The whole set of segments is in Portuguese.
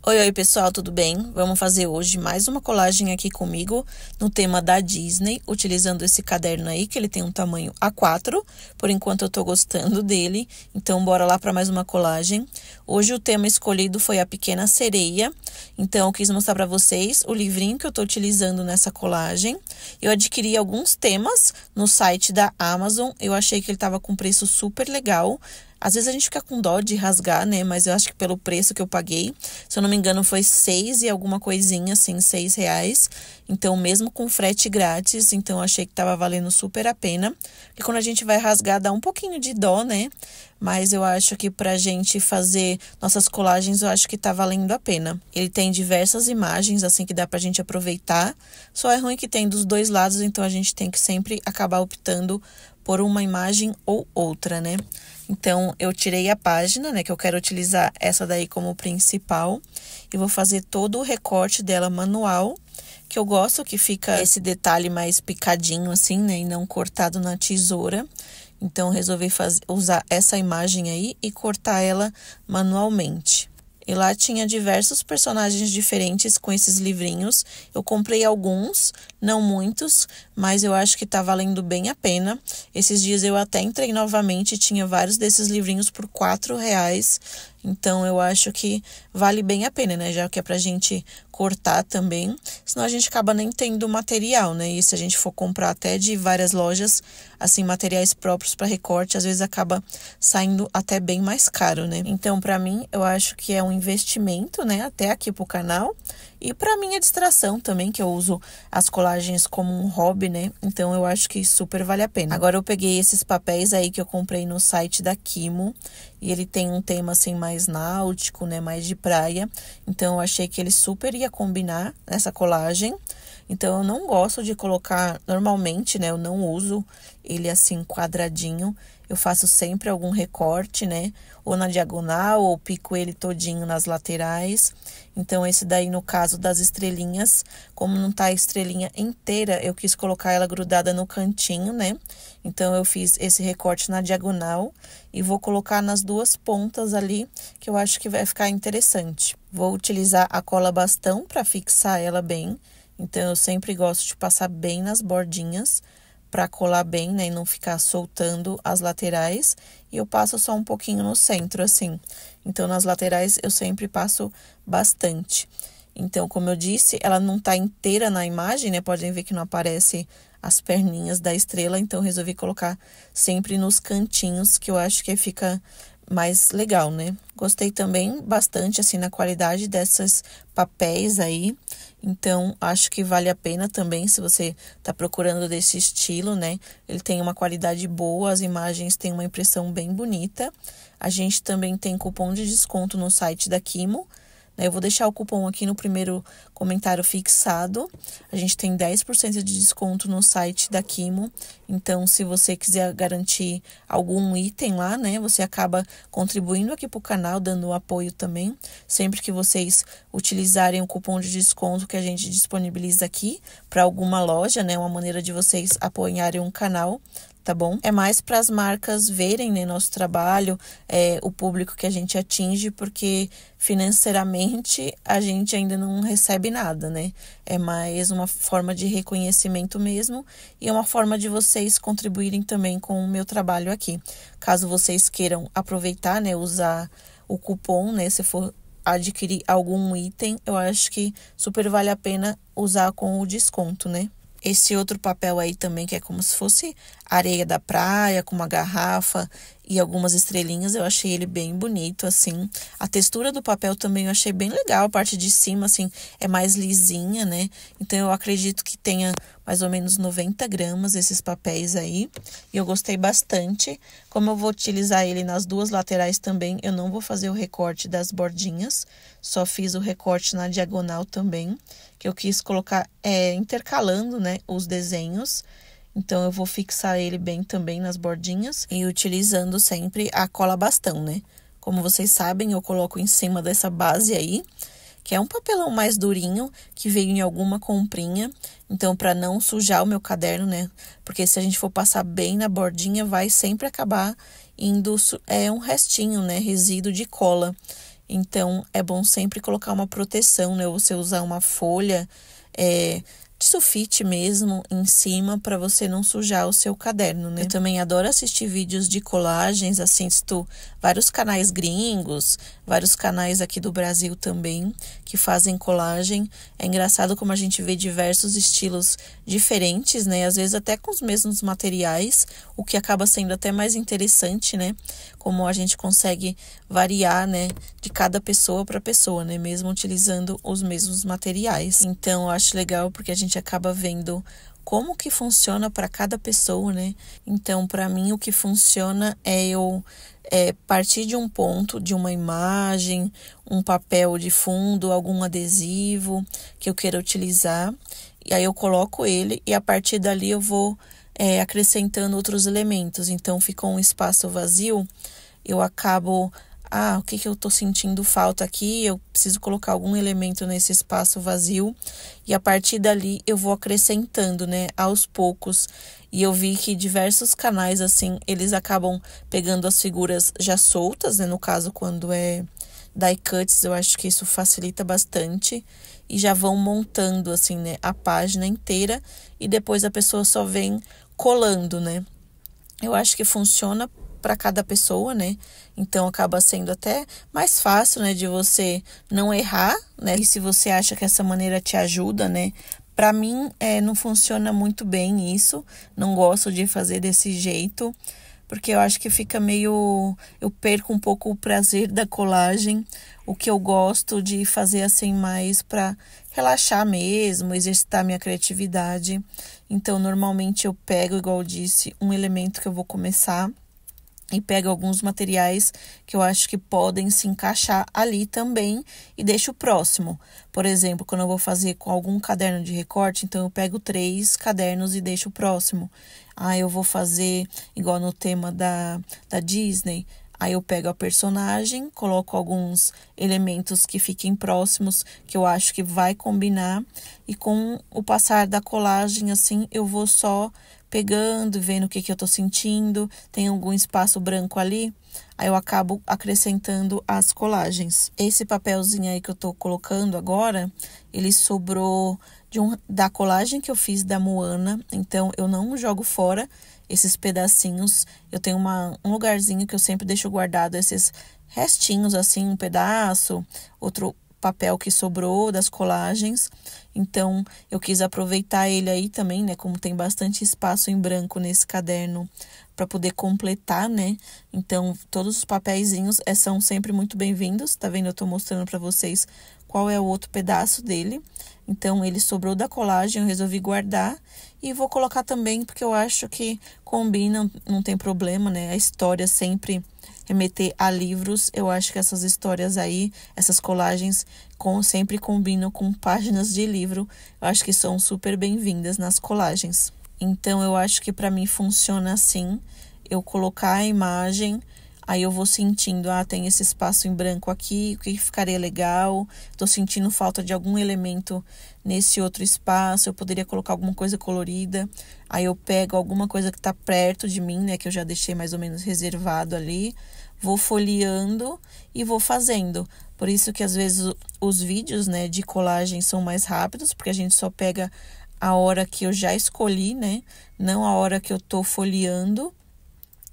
Oi, oi pessoal, tudo bem? Vamos fazer hoje mais uma colagem aqui comigo no tema da Disney, utilizando esse caderno aí, que ele tem um tamanho A4. Por enquanto eu tô gostando dele, então bora lá para mais uma colagem. Hoje o tema escolhido foi a Pequena Sereia, então eu quis mostrar para vocês o livrinho que eu tô utilizando nessa colagem. Eu adquiri alguns temas no site da Amazon, eu achei que ele tava com preço super legal. Às vezes a gente fica com dó de rasgar, né? Mas eu acho que pelo preço que eu paguei, se eu não me engano, foi 6 e alguma coisinha, assim, R$ 6. Então, mesmo com frete grátis, então eu achei que tava valendo super a pena. Porque quando a gente vai rasgar, dá um pouquinho de dó, né? Mas eu acho que pra gente fazer nossas colagens, eu acho que tá valendo a pena. Ele tem diversas imagens, assim, que dá pra gente aproveitar. Só é ruim que tem dos dois lados, então a gente tem que sempre acabar optando por uma imagem ou outra, né? Então, eu tirei a página, né, que eu quero utilizar essa daí como principal. E vou fazer todo o recorte dela manual, que eu gosto que fica esse detalhe mais picadinho assim, né, e não cortado na tesoura. Então, resolvi usar essa imagem aí e cortar ela manualmente. E lá tinha diversos personagens diferentes com esses livrinhos. Eu comprei alguns, não muitos, mas eu acho que tá valendo bem a pena. Esses dias eu até entrei novamente e tinha vários desses livrinhos por R$ 4. Então eu acho que vale bem a pena, né? Já que é pra gente cortar também. Senão a gente acaba nem tendo material, né? E se a gente for comprar até de várias lojas, assim, materiais próprios para recorte, às vezes acaba saindo até bem mais caro, né? Então, para mim, eu acho que é um investimento, né? Até aqui pro canal. E para minha distração também, que eu uso as colagens como um hobby, né? Então eu acho que super vale a pena. Agora eu peguei esses papéis aí que eu comprei no site da Kimo. E ele tem um tema assim mais náutico, né? Mais de praia. Então eu achei que ele super ia combinar nessa colagem. Então eu não gosto de colocar, normalmente, né? Eu não uso ele assim quadradinho. Eu faço sempre algum recorte, né? Ou na diagonal, ou pico ele todinho nas laterais. Então, esse daí, no caso das estrelinhas, como não tá a estrelinha inteira, eu quis colocar ela grudada no cantinho, né? Então, eu fiz esse recorte na diagonal e vou colocar nas duas pontas ali, que eu acho que vai ficar interessante. Vou utilizar a cola bastão para fixar ela bem. Então, eu sempre gosto de passar bem nas bordinhas, para colar bem, né, e não ficar soltando as laterais. E eu passo só um pouquinho no centro, assim. Então, nas laterais, eu sempre passo bastante. Então, como eu disse, ela não tá inteira na imagem, né? Podem ver que não aparece as perninhas da estrela. Então, resolvi colocar sempre nos cantinhos, que eu acho que fica mais legal, né? Gostei também bastante, assim, na qualidade desses papéis aí. Então, acho que vale a pena também, se você tá procurando desse estilo, né? Ele tem uma qualidade boa, as imagens têm uma impressão bem bonita. A gente também tem cupom de desconto no site da Kimo, né? Eu vou deixar o cupom aqui no primeiro comentário fixado. A gente tem 10% de desconto no site da Kimo. Então, se você quiser garantir algum item lá, né? Você acaba contribuindo aqui pro canal, dando apoio também. Sempre que vocês utilizarem o cupom de desconto que a gente disponibiliza aqui para alguma loja, né? Uma maneira de vocês apoiarem um canal. Tá bom? É mais para as marcas verem, né, nosso trabalho, o público que a gente atinge, porque financeiramente a gente ainda não recebe nada, né? É mais uma forma de reconhecimento mesmo e é uma forma de vocês contribuírem também com o meu trabalho aqui. Caso vocês queiram aproveitar, né, usar o cupom, né, se for adquirir algum item, eu acho que super vale a pena usar com o desconto, né? Esse outro papel aí também, que é como se fosse areia da praia, com uma garrafa e algumas estrelinhas, eu achei ele bem bonito, assim. A textura do papel também eu achei bem legal, a parte de cima, assim, é mais lisinha, né? Então, eu acredito que tenha mais ou menos 90 gramas esses papéis aí. E eu gostei bastante. Como eu vou utilizar ele nas duas laterais também, eu não vou fazer o recorte das bordinhas, só fiz o recorte na diagonal também, que eu quis colocar intercalando, né, os desenhos. Então, eu vou fixar ele bem também nas bordinhas e utilizando sempre a cola bastão, né? Como vocês sabem, eu coloco em cima dessa base aí, que é um papelão mais durinho, que veio em alguma comprinha. Então, para não sujar o meu caderno, né? Porque se a gente for passar bem na bordinha, vai sempre acabar indo um restinho, né? Resíduo de cola. Então, é bom sempre colocar uma proteção, né? Você usar uma folha de sulfite mesmo em cima para você não sujar o seu caderno, né? Eu também adoro assistir vídeos de colagens, assisto vários canais gringos, vários canais aqui do Brasil também que fazem colagem. É engraçado como a gente vê diversos estilos diferentes, né? Às vezes até com os mesmos materiais, o que acaba sendo até mais interessante, né? Como a gente consegue variar, né, de cada pessoa para pessoa, né, mesmo utilizando os mesmos materiais. Então, eu acho legal porque a gente acaba vendo como que funciona para cada pessoa, né? Então, para mim, o que funciona é eu partir de um ponto, de uma imagem, um papel de fundo, algum adesivo que eu queira utilizar, e aí eu coloco ele e a partir dali eu vou acrescentando outros elementos. Então, ficou um espaço vazio, eu acabo, o que eu tô sentindo falta aqui? Eu preciso colocar algum elemento nesse espaço vazio e a partir dali eu vou acrescentando, né, aos poucos. E eu vi que diversos canais, assim, eles acabam pegando as figuras já soltas, né, no caso quando é die cuts, eu acho que isso facilita bastante e já vão montando, assim, né, a página inteira e depois a pessoa só vem colando, né. Eu acho que funciona para cada pessoa, né? Então acaba sendo até mais fácil, né, de você não errar, né? E se você acha que essa maneira te ajuda, né? Para mim, não funciona muito bem isso. Não gosto de fazer desse jeito, porque eu acho que fica meio, eu perco um pouco o prazer da colagem. O que eu gosto de fazer assim mais para relaxar mesmo, exercitar minha criatividade. Então, normalmente eu pego, igual eu disse, um elemento que eu vou começar e pego alguns materiais que eu acho que podem se encaixar ali também e deixo o próximo. Por exemplo, quando eu vou fazer com algum caderno de recorte, então eu pego 3 cadernos e deixo o próximo. Eu vou fazer igual no tema da Disney. Aí eu pego a personagem, coloco alguns elementos que fiquem próximos, que eu acho que vai combinar. E com o passar da colagem, assim, eu vou só pegando, vendo o que eu tô sentindo, tem algum espaço branco ali, aí eu acabo acrescentando as colagens. Esse papelzinho aí que eu tô colocando agora, ele sobrou da colagem que eu fiz da Moana, então eu não jogo fora esses pedacinhos. Eu tenho um lugarzinho que eu sempre deixo guardado esses restinhos, assim, um pedaço, outro papel que sobrou das colagens. Então, eu quis aproveitar ele aí também, né? Como tem bastante espaço em branco nesse caderno para poder completar, né? Então, todos os papeizinhos são sempre muito bem-vindos. Tá vendo? Eu tô mostrando para vocês qual é o outro pedaço dele. Então, ele sobrou da colagem, eu resolvi guardar. E vou colocar também, porque eu acho que combina, não tem problema, né? A história sempre remeter a livros. Eu acho que essas histórias aí, essas colagens, sempre combinam com páginas de livro. Eu acho que são super bem-vindas nas colagens. Então, eu acho que para mim funciona assim. Eu colocar a imagem, aí eu vou sentindo, tem esse espaço em branco aqui, o que ficaria legal. Tô sentindo falta de algum elemento nesse outro espaço, eu poderia colocar alguma coisa colorida. Aí eu pego alguma coisa que tá perto de mim, né, que eu já deixei mais ou menos reservado ali. Vou folheando e vou fazendo. Por isso que às vezes os vídeos, né, de colagem são mais rápidos, porque a gente só pega a hora que eu já escolhi, né, não a hora que eu tô folheando.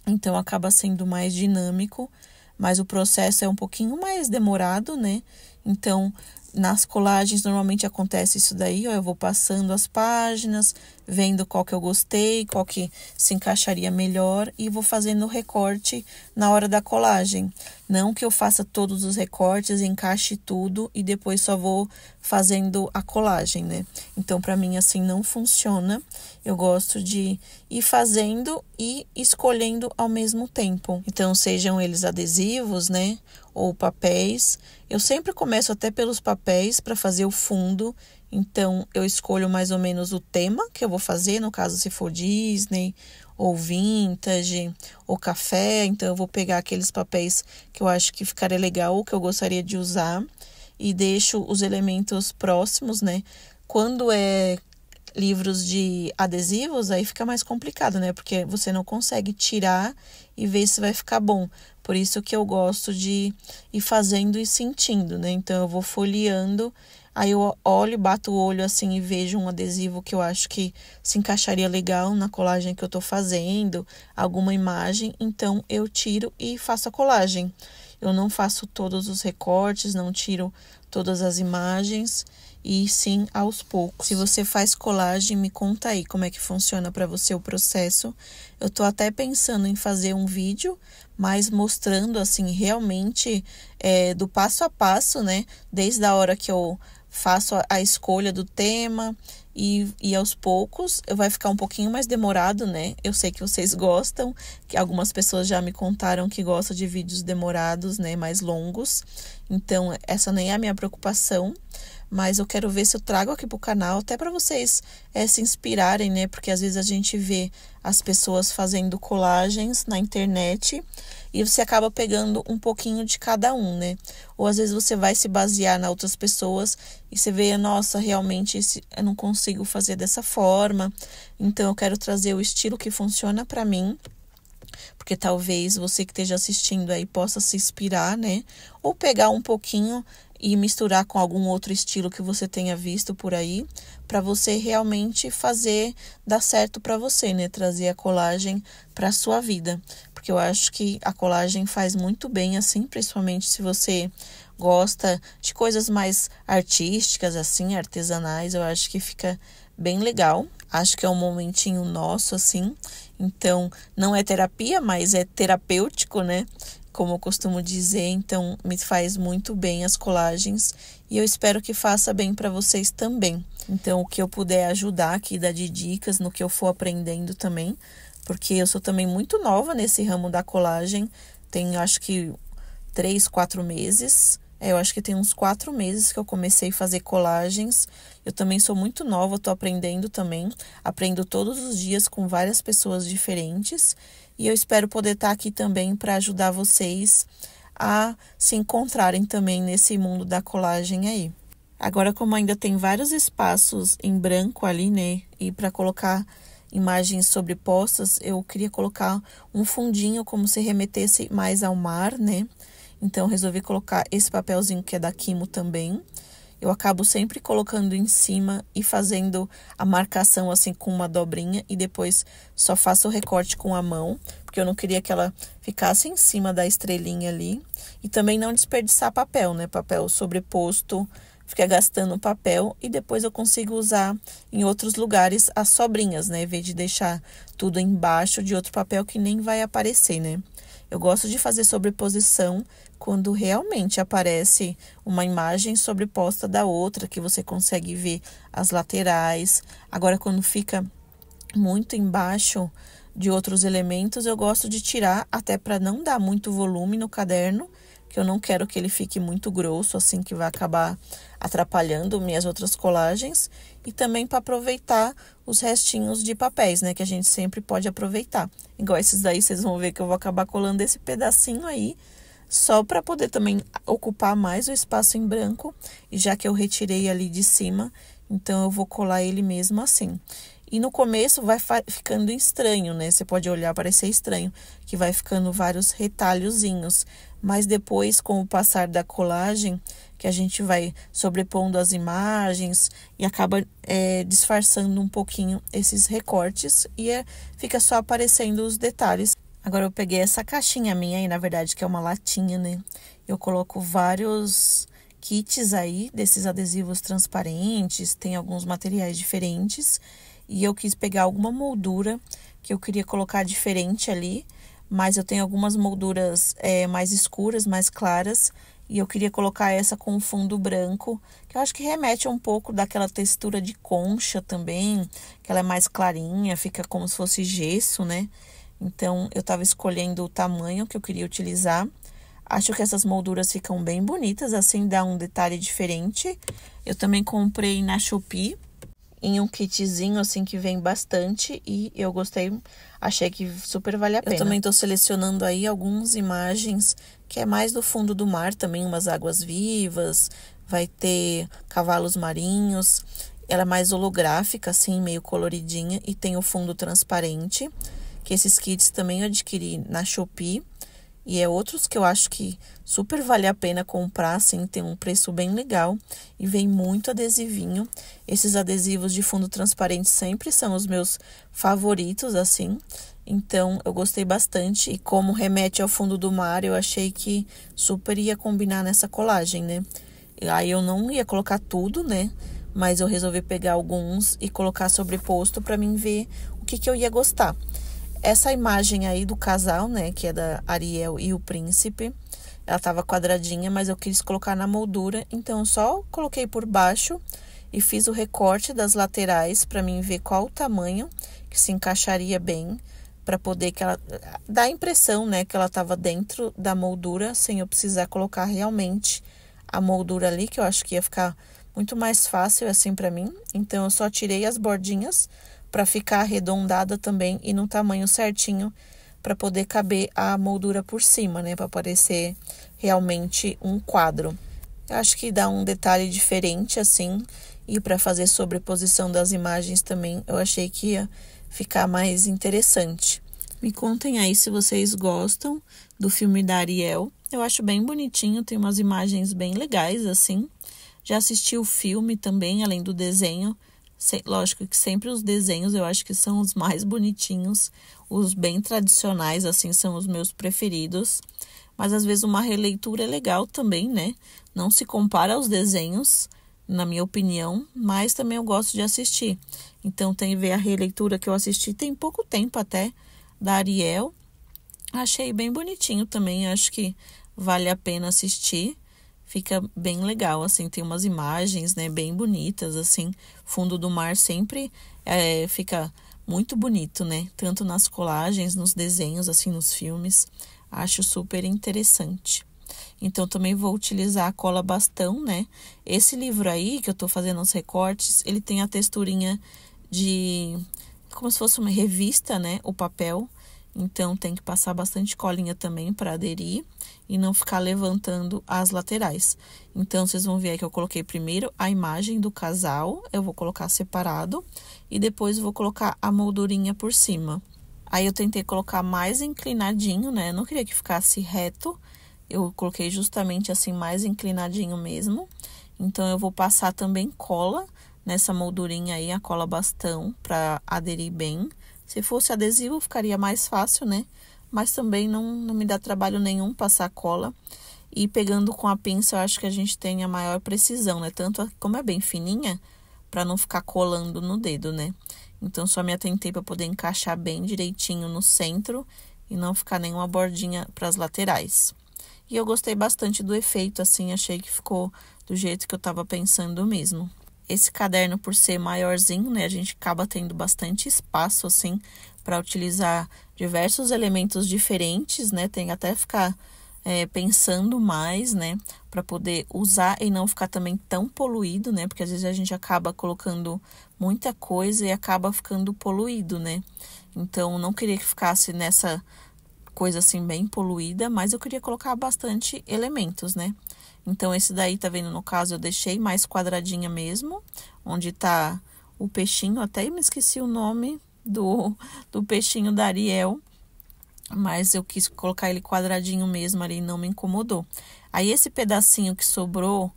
Então, acaba sendo mais dinâmico, mas o processo é um pouquinho mais demorado, né? Então, nas colagens, normalmente acontece isso daí, eu vou passando as páginas, vendo qual que eu gostei, qual que se encaixaria melhor e vou fazendo o recorte na hora da colagem. Não que eu faça todos os recortes, encaixe tudo e depois só vou fazendo a colagem, né? Então, para mim, assim, não funciona. Eu gosto de ir fazendo e escolhendo ao mesmo tempo. Então, sejam eles adesivos, né? Ou papéis. Eu sempre começo até pelos papéis para fazer o fundo. Então, eu escolho mais ou menos o tema que eu vou fazer, no caso, se for Disney, ou vintage, ou café. Então, eu vou pegar aqueles papéis que eu acho que ficaria legal, ou que eu gostaria de usar, e deixo os elementos próximos, né? Quando é livros de adesivos, aí fica mais complicado, né? Porque você não consegue tirar e ver se vai ficar bom. Por isso que eu gosto de ir fazendo e sentindo, né? Então, eu vou folheando, aí eu olho, bato o olho assim e vejo um adesivo que eu acho que se encaixaria legal na colagem que eu tô fazendo, alguma imagem, então eu tiro e faço a colagem. Eu não faço todos os recortes, não tiro todas as imagens, e sim aos poucos. Se você faz colagem, me conta aí como é que funciona para você o processo. Eu tô até pensando em fazer um vídeo, mas mostrando assim realmente do passo a passo, né? Desde a hora que eu faço a escolha do tema e aos poucos vai ficar um pouquinho mais demorado, né? Eu sei que vocês gostam, que algumas pessoas já me contaram que gostam de vídeos demorados, né? Mais longos. Então, essa nem é a minha preocupação. Mas eu quero ver se eu trago aqui pro canal, até para vocês se inspirarem, né? Porque às vezes a gente vê as pessoas fazendo colagens na internet e você acaba pegando um pouquinho de cada um, né? Ou às vezes você vai se basear nas outras pessoas e você vê, nossa, realmente eu não consigo fazer dessa forma. Então eu quero trazer o estilo que funciona para mim. Porque talvez você que esteja assistindo aí possa se inspirar, né? Ou pegar um pouquinho e misturar com algum outro estilo que você tenha visto por aí, para você realmente fazer dar certo para você, né? Trazer a colagem para sua vida. Porque eu acho que a colagem faz muito bem assim, principalmente se você gosta de coisas mais artísticas assim, artesanais, eu acho que fica bem legal. Acho que é um momentinho nosso assim. Então, não é terapia, mas é terapêutico, né? Como eu costumo dizer, então me faz muito bem as colagens e eu espero que faça bem para vocês também. Então, o que eu puder ajudar aqui, dar de dicas no que eu for aprendendo também, porque eu sou também muito nova nesse ramo da colagem, tem acho que 3, 4 meses. Eu acho que tem uns 4 meses que eu comecei a fazer colagens. Eu também sou muito nova, tô aprendendo também. Aprendo todos os dias com várias pessoas diferentes. E eu espero poder estar aqui também para ajudar vocês a se encontrarem também nesse mundo da colagem aí. Agora, como ainda tem vários espaços em branco ali, né? E para colocar imagens sobrepostas, eu queria colocar um fundinho como se remetesse mais ao mar, né? Então, resolvi colocar esse papelzinho que é da Kimo também. Eu acabo sempre colocando em cima e fazendo a marcação assim com uma dobrinha e depois só faço o recorte com a mão, porque eu não queria que ela ficasse em cima da estrelinha ali. E também não desperdiçar papel, né? Papel sobreposto, fica gastando papel e depois eu consigo usar em outros lugares as sobrinhas, né? Em vez de deixar tudo embaixo de outro papel que nem vai aparecer, né? Eu gosto de fazer sobreposição quando realmente aparece uma imagem sobreposta da outra, que você consegue ver as laterais. Agora, quando fica muito embaixo de outros elementos, eu gosto de tirar, até para não dar muito volume no caderno, que eu não quero que ele fique muito grosso, assim que vai acabar atrapalhando minhas outras colagens. E também para aproveitar os restinhos de papéis, né? Que a gente sempre pode aproveitar. Igual esses daí, vocês vão ver que eu vou acabar colando esse pedacinho aí, só para poder também ocupar mais o espaço em branco. E já que eu retirei ali de cima, então eu vou colar ele mesmo assim. E no começo vai ficando estranho, né? Você pode olhar, parecer estranho, que vai ficando vários retalhozinhos. Mas depois, com o passar da colagem, que a gente vai sobrepondo as imagens e acaba disfarçando um pouquinho esses recortes e fica só aparecendo os detalhes. Agora eu peguei essa caixinha minha aí, na verdade, que é uma latinha, né? Eu coloco vários kits aí desses adesivos transparentes, tem alguns materiais diferentes. E eu quis pegar alguma moldura que eu queria colocar diferente ali, mas eu tenho algumas molduras mais escuras, mais claras, e eu queria colocar essa com fundo branco, que eu acho que remete um pouco daquela textura de concha também, que ela é mais clarinha, fica como se fosse gesso, né? Então, eu tava escolhendo o tamanho que eu queria utilizar. Acho que essas molduras ficam bem bonitas, assim dá um detalhe diferente. Eu também comprei na Shopee, em um kitzinho assim que vem bastante e eu gostei, achei que super vale a pena. Eu também tô selecionando aí algumas imagens que é mais do fundo do mar também, umas águas vivas, vai ter cavalos marinhos Ela é mais holográfica, assim, meio coloridinha, e tem o fundo transparente, que esses kits também eu adquiri na Shopee. E é outros que eu acho que super vale a pena comprar, assim, tem um preço bem legal e vem muito adesivinho. Esses adesivos de fundo transparente sempre são os meus favoritos, assim. Então, eu gostei bastante e como remete ao fundo do mar, eu achei que super ia combinar nessa colagem, né? Aí eu não ia colocar tudo, né? Mas eu resolvi pegar alguns e colocar sobreposto para mim ver o que eu ia gostar. Essa imagem aí do casal, né, que é da Ariel e o príncipe, ela tava quadradinha, mas eu quis colocar na moldura, então eu só coloquei por baixo e fiz o recorte das laterais para mim ver qual o tamanho que se encaixaria bem, para poder que ela dá a impressão, né, que ela tava dentro da moldura, sem eu precisar colocar realmente a moldura ali, que eu acho que ia ficar muito mais fácil assim para mim. Então eu só tirei as bordinhas para ficar arredondada também e no tamanho certinho para poder caber a moldura por cima, né, para parecer realmente um quadro. Eu acho que dá um detalhe diferente assim, e para fazer sobreposição das imagens também, eu achei que ia ficar mais interessante. Me contem aí se vocês gostam do filme da Ariel. Eu acho bem bonitinho, tem umas imagens bem legais assim. Já assisti o filme também, além do desenho. Lógico que sempre os desenhos eu acho que são os mais bonitinhos, os bem tradicionais, assim, são os meus preferidos. Mas às vezes uma releitura é legal também, né? Não se compara aos desenhos, na minha opinião, mas também eu gosto de assistir. Então tem ver a releitura que eu assisti tem pouco tempo até, da Ariel. Achei bem bonitinho também, acho que vale a pena assistir. Fica bem legal, assim, tem umas imagens, né, bem bonitas, assim, fundo do mar sempre fica muito bonito, né, tanto nas colagens, nos desenhos, assim, nos filmes, acho super interessante. Então, também vou utilizar a cola bastão, né, esse livro aí, que eu tô fazendo os recortes, ele tem a texturinha de, como se fosse uma revista, né, o papel. Então, tem que passar bastante colinha também para aderir e não ficar levantando as laterais. Então, vocês vão ver aí que eu coloquei primeiro a imagem do casal, eu vou colocar separado e depois vou colocar a moldurinha por cima. Aí, eu tentei colocar mais inclinadinho, né? Eu não queria que ficasse reto, eu coloquei justamente assim, mais inclinadinho mesmo. Então, eu vou passar também cola nessa moldurinha aí, a cola bastão, para aderir bem. Se fosse adesivo, ficaria mais fácil, né? Mas também não me dá trabalho nenhum passar cola. E pegando com a pinça, eu acho que a gente tem a maior precisão, né? Tanto como é bem fininha, para não ficar colando no dedo, né? Então, só me atentei para poder encaixar bem direitinho no centro e não ficar nenhuma bordinha para as laterais. E eu gostei bastante do efeito, assim, achei que ficou do jeito que eu tava pensando mesmo. Esse caderno, por ser maiorzinho, né, a gente acaba tendo bastante espaço, assim, para utilizar diversos elementos diferentes, né, tem até ficar pensando mais, né, para poder usar e não ficar também tão poluído, né, porque às vezes a gente acaba colocando muita coisa e acaba ficando poluído, né. Então, não queria que ficasse nessa coisa, assim, bem poluída, mas eu queria colocar bastante elementos, né. Então, esse daí, tá vendo? No caso, eu deixei mais quadradinha mesmo, onde tá o peixinho. Até me esqueci o nome do peixinho da Ariel, mas eu quis colocar ele quadradinho mesmo ali e não me incomodou. Aí, esse pedacinho que sobrou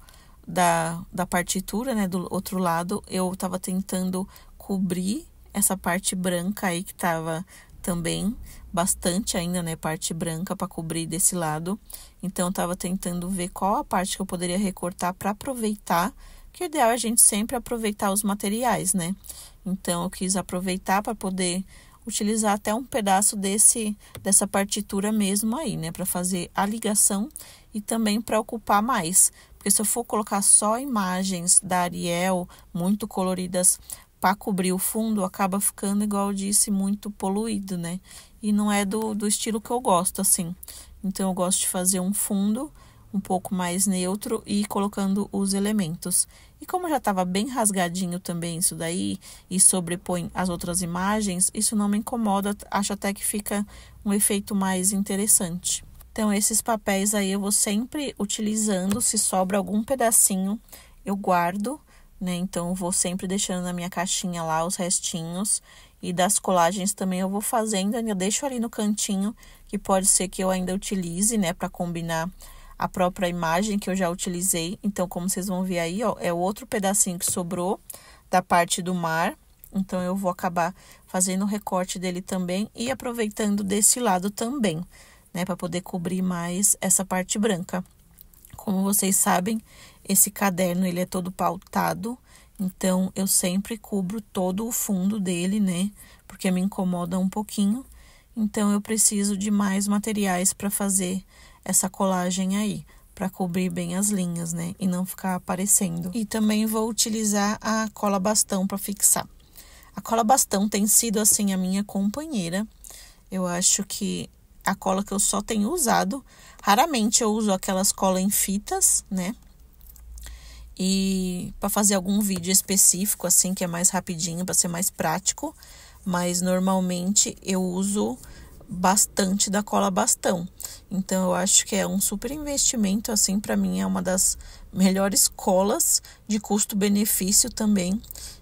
da partitura, né, do outro lado, eu tava tentando cobrir essa parte branca aí que tava também bastante ainda, né, parte branca para cobrir desse lado. Então, eu tava tentando ver qual a parte que eu poderia recortar para aproveitar, que o ideal é a gente sempre aproveitar os materiais, né? Então, eu quis aproveitar para poder utilizar até um pedaço dessa partitura mesmo aí, né, para fazer a ligação e também para ocupar mais. Porque se eu for colocar só imagens da Ariel muito coloridas para cobrir o fundo, acaba ficando, igual eu disse, muito poluído, né? E não é do estilo que eu gosto, assim. Então, eu gosto de fazer um fundo um pouco mais neutro e ir colocando os elementos. E como já estava bem rasgadinho também isso daí, e sobrepõe as outras imagens, isso não me incomoda, acho até que fica um efeito mais interessante. Então, esses papéis aí eu vou sempre utilizando, se sobra algum pedacinho, eu guardo né? Então, eu vou sempre deixando na minha caixinha lá os restinhos. E das colagens também eu vou fazendo, ainda deixo ali no cantinho, que pode ser que eu ainda utilize, né? Para combinar a própria imagem que eu já utilizei. Então, como vocês vão ver aí, ó, é outro pedacinho que sobrou da parte do mar. Então, eu vou acabar fazendo o recorte dele também e aproveitando desse lado também, né? Para poder cobrir mais essa parte branca. Como vocês sabem, esse caderno, ele é todo pautado, então eu sempre cubro todo o fundo dele, né? Porque me incomoda um pouquinho. Então, eu preciso de mais materiais para fazer essa colagem aí, para cobrir bem as linhas, né? E não ficar aparecendo. E também vou utilizar a cola bastão para fixar. A cola bastão tem sido, assim, a minha companheira. Eu acho que a cola que eu só tenho usado. Raramente eu uso aquelas colas em fitas, né? E para fazer algum vídeo específico, assim, que é mais rapidinho, para ser mais prático. Mas normalmente eu uso bastante da cola bastão. Então, eu acho que é um super investimento, assim, para mim é uma das melhores colas de custo-benefício também.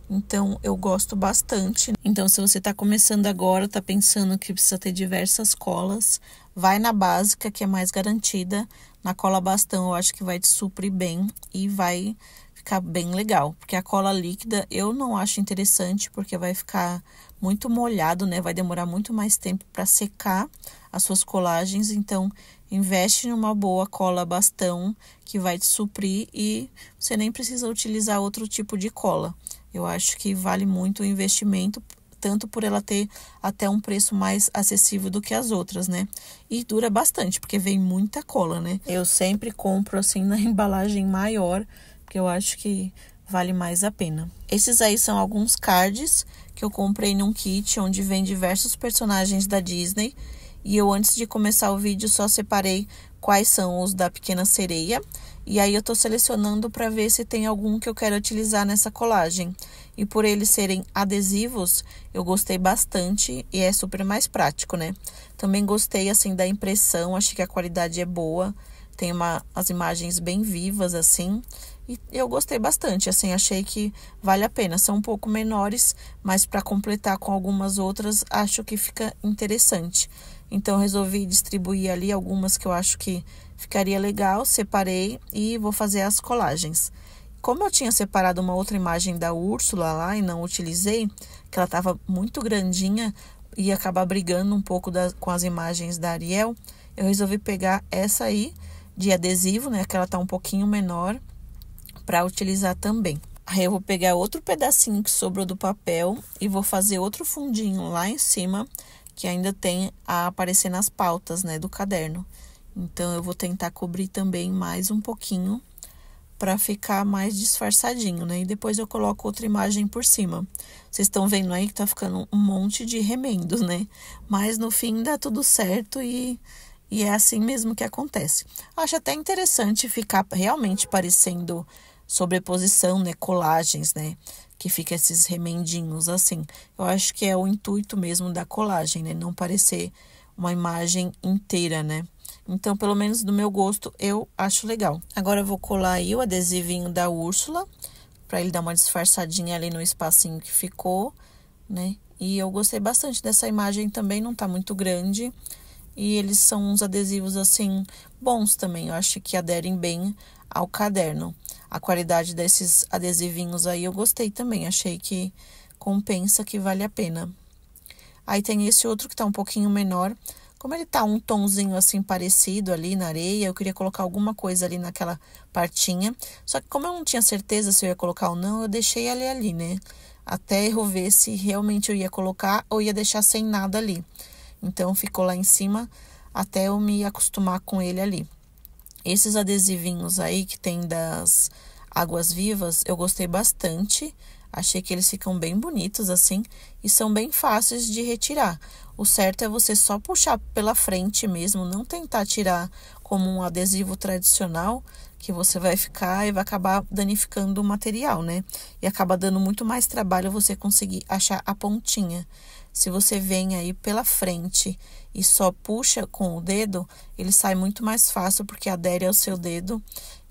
Então, eu gosto bastante. Então, se você está começando agora, está pensando que precisa ter diversas colas, vai na básica, que é mais garantida. Na cola bastão, eu acho que vai te suprir bem e vai ficar bem legal. Porque a cola líquida eu não acho interessante, porque vai ficar muito molhado, né? Vai demorar muito mais tempo para secar as suas colagens. Então, investe numa boa cola bastão, que vai te suprir e você nem precisa utilizar outro tipo de cola. Eu acho que vale muito o investimento, tanto por ela ter até um preço mais acessível do que as outras, né? E dura bastante, porque vem muita cola, né? Eu sempre compro assim na embalagem maior, porque eu acho que vale mais a pena. Esses aí são alguns cards que eu comprei num kit, onde vem diversos personagens da Disney. E eu, antes de começar o vídeo, só separei quais são os da Pequena Sereia. E aí eu tô selecionando para ver se tem algum que eu quero utilizar nessa colagem. E por eles serem adesivos, eu gostei bastante e é super mais prático, né? Também gostei, assim, da impressão, achei que a qualidade é boa. Tem as imagens bem vivas, assim. E eu gostei bastante, assim, achei que vale a pena. São um pouco menores, mas para completar com algumas outras, acho que fica interessante. Então, resolvi distribuir ali algumas que eu acho que ficaria legal, separei e vou fazer as colagens. Como eu tinha separado uma outra imagem da Úrsula lá e não utilizei, que ela estava muito grandinha e ia acabar brigando um pouco com as imagens da Ariel, eu resolvi pegar essa aí de adesivo, né, que ela tá um pouquinho menor, para utilizar também. Aí eu vou pegar outro pedacinho que sobrou do papel e vou fazer outro fundinho lá em cima, que ainda tem a aparecer nas pautas, né, do caderno. Então, eu vou tentar cobrir também mais um pouquinho para ficar mais disfarçadinho, né? E depois eu coloco outra imagem por cima. Vocês estão vendo aí que tá ficando um monte de remendos, né? Mas no fim dá tudo certo e é assim mesmo que acontece. Acho até interessante ficar realmente parecendo sobreposição, né? Colagens, né? Que fica esses remendinhos assim. Eu acho que é o intuito mesmo da colagem, né? Não parecer uma imagem inteira, né? Então, pelo menos do meu gosto, eu acho legal. Agora eu vou colar aí o adesivinho da Úrsula, para ele dar uma disfarçadinha ali no espacinho que ficou, né? E eu gostei bastante dessa imagem também, não tá muito grande. E eles são uns adesivos, assim, bons também. Eu acho que aderem bem ao caderno. A qualidade desses adesivinhos aí eu gostei também. Achei que compensa, que vale a pena. Aí tem esse outro que tá um pouquinho menor. Como ele tá um tonzinho assim parecido ali na areia, eu queria colocar alguma coisa ali naquela partinha. Só que como eu não tinha certeza se eu ia colocar ou não, eu deixei ele ali, né? Até eu ver se realmente eu ia colocar ou ia deixar sem nada ali. Então, ficou lá em cima até eu me acostumar com ele ali. Esses adesivinhos aí que tem das águas vivas, eu gostei bastante. Achei que eles ficam bem bonitos assim e são bem fáceis de retirar. O certo é você só puxar pela frente mesmo, não tentar tirar como um adesivo tradicional, que você vai ficar e vai acabar danificando o material, né? E acaba dando muito mais trabalho você conseguir achar a pontinha. Se você vem aí pela frente e só puxa com o dedo, ele sai muito mais fácil porque adere ao seu dedo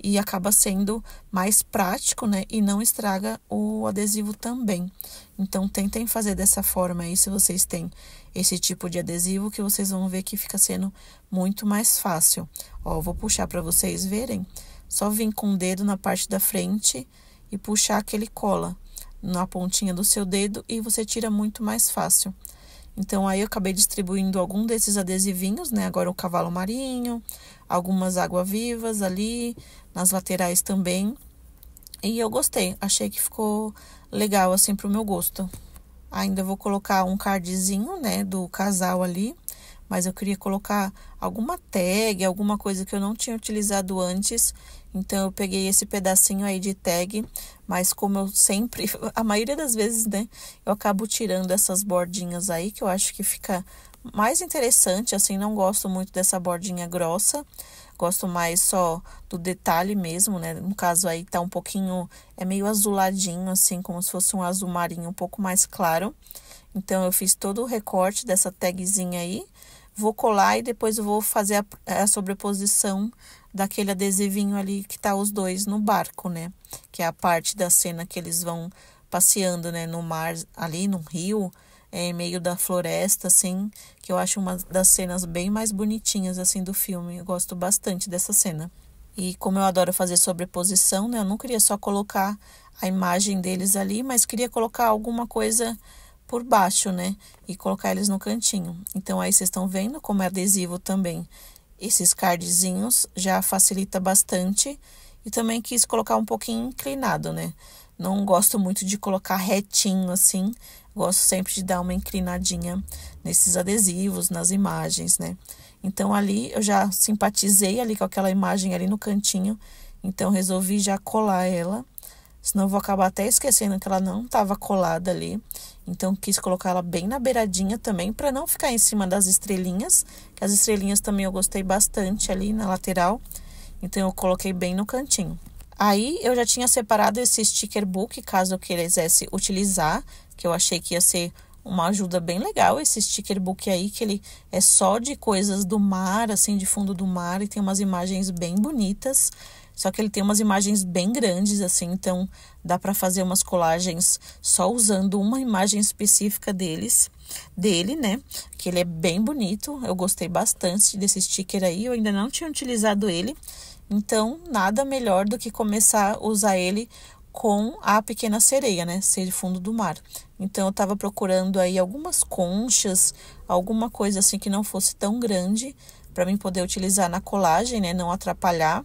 e acaba sendo mais prático, né? E não estraga o adesivo também. Então, tentem fazer dessa forma aí, se vocês têm esse tipo de adesivo, que vocês vão ver que fica sendo muito mais fácil. Ó, vou puxar para vocês verem. Só vir com o dedo na parte da frente e puxar que ele cola na pontinha do seu dedo e você tira muito mais fácil. Então, aí eu acabei distribuindo algum desses adesivinhos, né? Agora o cavalo marinho, algumas água-vivas ali, nas laterais também. E eu gostei, achei que ficou legal, assim, pro meu gosto. Ainda vou colocar um cardzinho, né, do casal ali. Mas eu queria colocar alguma tag, alguma coisa que eu não tinha utilizado antes. Então, eu peguei esse pedacinho aí de tag, mas como eu sempre, a maioria das vezes, né, eu acabo tirando essas bordinhas aí, que eu acho que fica mais interessante, assim, não gosto muito dessa bordinha grossa, gosto mais só do detalhe mesmo, né, no caso aí tá um pouquinho, é meio azuladinho, assim, como se fosse um azul marinho um pouco mais claro. Então, eu fiz todo o recorte dessa tagzinha aí, vou colar e depois eu vou fazer a sobreposição daquele adesivinho ali que tá os dois no barco, né? Que é a parte da cena que eles vão passeando, né? No mar, ali no rio, em meio da floresta, assim, que eu acho uma das cenas bem mais bonitinhas, assim, do filme. Eu gosto bastante dessa cena. E como eu adoro fazer sobreposição, né? Eu não queria só colocar a imagem deles ali, mas queria colocar alguma coisa por baixo, né? E colocar eles no cantinho. Então, aí vocês estão vendo como é adesivo também. Esses cardzinhos já facilita bastante. E também quis colocar um pouquinho inclinado, né? Não gosto muito de colocar retinho assim. Gosto sempre de dar uma inclinadinha nesses adesivos, nas imagens, né? Então, ali eu já simpatizei ali com aquela imagem ali no cantinho. Então, resolvi já colar ela. Senão eu vou acabar até esquecendo que ela não estava colada ali. Então, quis colocar ela bem na beiradinha também, para não ficar em cima das estrelinhas. Que as estrelinhas também eu gostei bastante ali na lateral. Então, eu coloquei bem no cantinho. Aí, eu já tinha separado esse sticker book, caso eu quisesse utilizar. Que eu achei que ia ser uma ajuda bem legal, esse sticker book aí, que ele é só de coisas do mar, assim, de fundo do mar. E tem umas imagens bem bonitas. Só que ele tem umas imagens bem grandes, assim, então dá para fazer umas colagens só usando uma imagem específica dele, né? Que ele é bem bonito, eu gostei bastante desse sticker aí, eu ainda não tinha utilizado ele, então nada melhor do que começar a usar ele com a Pequena Sereia, né? Ser de fundo do mar. Então eu tava procurando aí algumas conchas, alguma coisa assim que não fosse tão grande, para mim poder utilizar na colagem, né? Não atrapalhar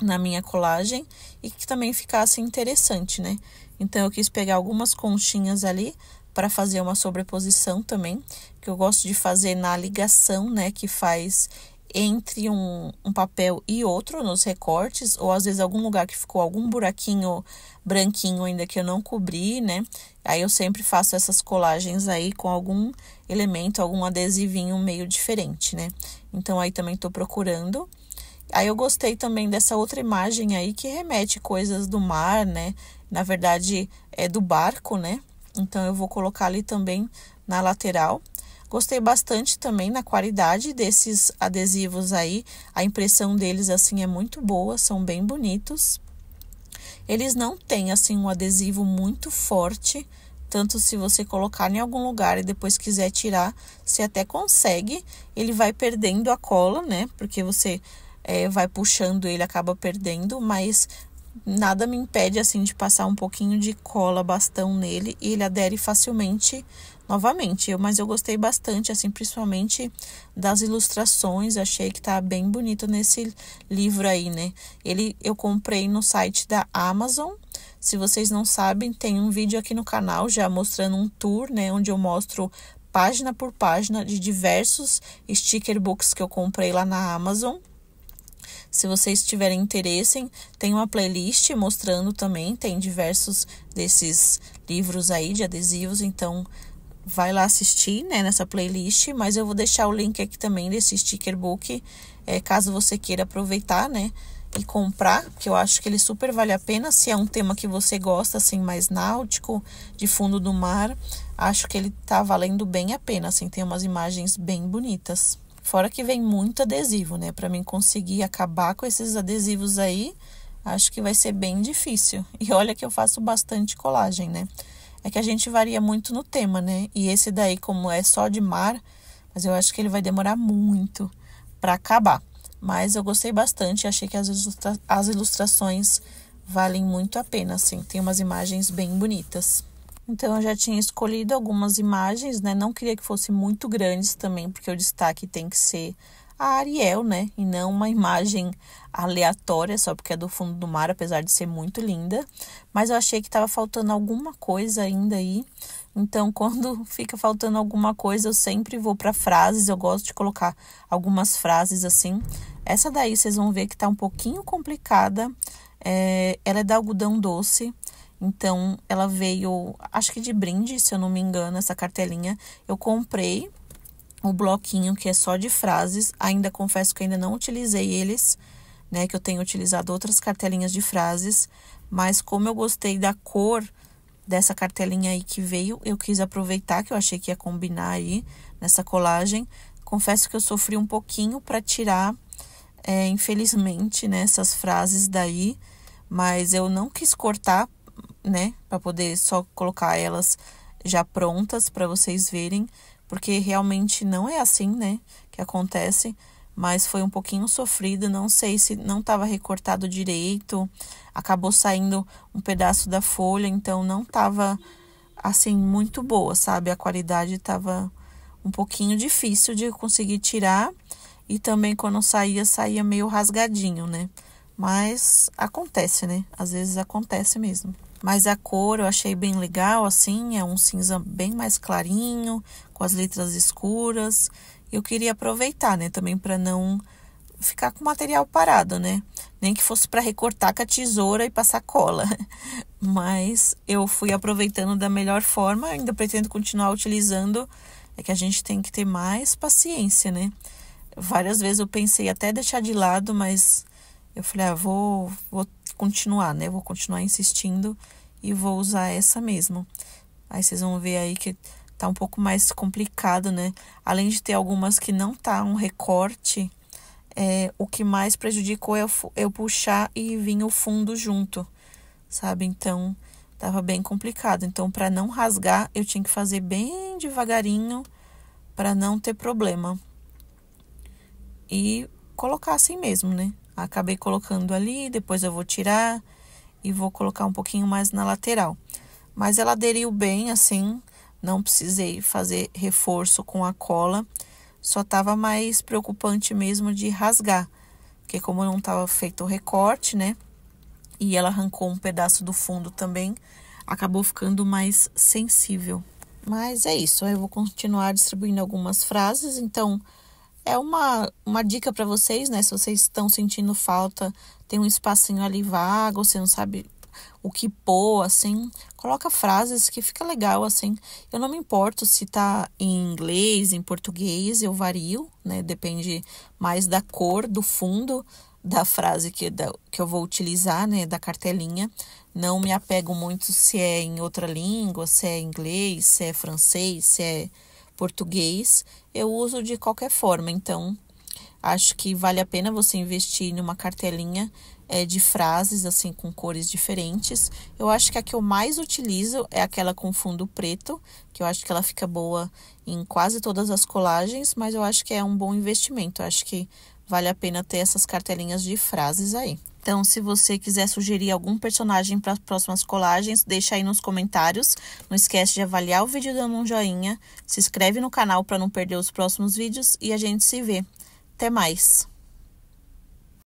na minha colagem e que também ficasse interessante, né? Então, eu quis pegar algumas conchinhas ali para fazer uma sobreposição também, que eu gosto de fazer na ligação, né? Que faz entre um papel e outro nos recortes, ou às vezes algum lugar que ficou algum buraquinho branquinho ainda que eu não cobri, né? Aí eu sempre faço essas colagens aí com algum elemento, algum adesivinho meio diferente, né? Então, aí também tô procurando. Aí eu gostei também dessa outra imagem aí que remete coisas do mar, né? Na verdade, é do barco, né? Então, eu vou colocar ali também na lateral. Gostei bastante também na qualidade desses adesivos aí. A impressão deles, assim, é muito boa, são bem bonitos. Eles não têm, assim, um adesivo muito forte. Tanto se você colocar em algum lugar e depois quiser tirar, você até consegue. Ele vai perdendo a cola, né? Porque você vai puxando ele, acaba perdendo, mas nada me impede, assim, de passar um pouquinho de cola bastão nele e ele adere facilmente novamente. Mas eu gostei bastante, assim, principalmente das ilustrações, achei que tá bem bonito nesse livro aí, né? Eu comprei no site da Amazon. Se vocês não sabem, tem um vídeo aqui no canal já mostrando um tour, né? Onde eu mostro página por página de diversos sticker books que eu comprei lá na Amazon. Se vocês tiverem interesse, tem uma playlist mostrando também, tem diversos desses livros aí de adesivos, então vai lá assistir, né, nessa playlist, mas eu vou deixar o link aqui também desse sticker book, caso você queira aproveitar, né, e comprar, que eu acho que ele super vale a pena, se é um tema que você gosta, assim, mais náutico, de fundo do mar, acho que ele tá valendo bem a pena, assim, tem umas imagens bem bonitas. Fora que vem muito adesivo, né? Para mim conseguir acabar com esses adesivos aí, acho que vai ser bem difícil. E olha que eu faço bastante colagem, né? É que a gente varia muito no tema, né? E esse daí, como é só de mar, mas eu acho que ele vai demorar muito para acabar. Mas eu gostei bastante, achei que as ilustrações valem muito a pena, assim. Tem umas imagens bem bonitas. Então, eu já tinha escolhido algumas imagens, né? Não queria que fossem muito grandes também, porque o destaque tem que ser a Ariel, né? E não uma imagem aleatória, só porque é do fundo do mar, apesar de ser muito linda. Mas eu achei que estava faltando alguma coisa ainda aí. Então, quando fica faltando alguma coisa, eu sempre vou para frases. Eu gosto de colocar algumas frases assim. Essa daí, vocês vão ver que tá um pouquinho complicada. Ela é da algodão doce. Então, ela veio, acho que de brinde, se eu não me engano, essa cartelinha. Eu comprei o bloquinho que é só de frases. Ainda confesso que ainda não utilizei eles, né? Que eu tenho utilizado outras cartelinhas de frases. Mas como eu gostei da cor dessa cartelinha aí que veio, eu quis aproveitar, que eu achei que ia combinar aí nessa colagem. Confesso que eu sofri um pouquinho para tirar, infelizmente, né, essas frases daí. Mas eu não quis cortar, né, para poder só colocar elas já prontas para vocês verem, porque realmente não é assim, né, que acontece, mas foi um pouquinho sofrido, não sei se não estava recortado direito, acabou saindo um pedaço da folha, então não estava assim muito boa, sabe? A qualidade estava um pouquinho difícil de conseguir tirar e também quando saía meio rasgadinho, né? Mas acontece, né? Às vezes acontece mesmo. Mas a cor eu achei bem legal, assim, é um cinza bem mais clarinho, com as letras escuras. Eu queria aproveitar, né, também para não ficar com o material parado, né? Nem que fosse para recortar com a tesoura e passar cola. Mas eu fui aproveitando da melhor forma, ainda pretendo continuar utilizando. É que a gente tem que ter mais paciência, né? Várias vezes eu pensei até deixar de lado, mas eu falei, vou continuar, né? Vou continuar insistindo e vou usar essa mesmo. Aí vocês vão ver aí que tá um pouco mais complicado, né? Além de ter algumas que não tá um recorte, o que mais prejudicou é eu puxar e vir o fundo junto, sabe? Então, tava bem complicado. Então, para não rasgar, eu tinha que fazer bem devagarinho para não ter problema. E colocar assim mesmo, né? Acabei colocando ali, depois eu vou tirar e vou colocar um pouquinho mais na lateral. Mas ela aderiu bem, assim, não precisei fazer reforço com a cola. Só tava mais preocupante mesmo de rasgar, porque como não tava feito o recorte, né? E ela arrancou um pedaço do fundo também, acabou ficando mais sensível. Mas é isso, eu vou continuar distribuindo algumas frases, então é uma dica para vocês, né? Se vocês estão sentindo falta, tem um espacinho ali vago, você não sabe o que pôr, assim, coloca frases que fica legal, assim. Eu não me importo se tá em inglês, em português, eu vario, né? Depende mais da cor, do fundo da frase que eu vou utilizar, né? Da cartelinha. Não me apego muito se é em outra língua, se é inglês, se é francês, se é português. Eu uso de qualquer forma, então acho que vale a pena você investir numa cartelinha de frases, assim, com cores diferentes. Eu acho que a que eu mais utilizo é aquela com fundo preto, que eu acho que ela fica boa em quase todas as colagens, mas eu acho que é um bom investimento. Eu acho que vale a pena ter essas cartelinhas de frases aí. Então, se você quiser sugerir algum personagem para as próximas colagens, deixa aí nos comentários. Não esquece de avaliar o vídeo dando um joinha. Se inscreve no canal para não perder os próximos vídeos e a gente se vê. Até mais!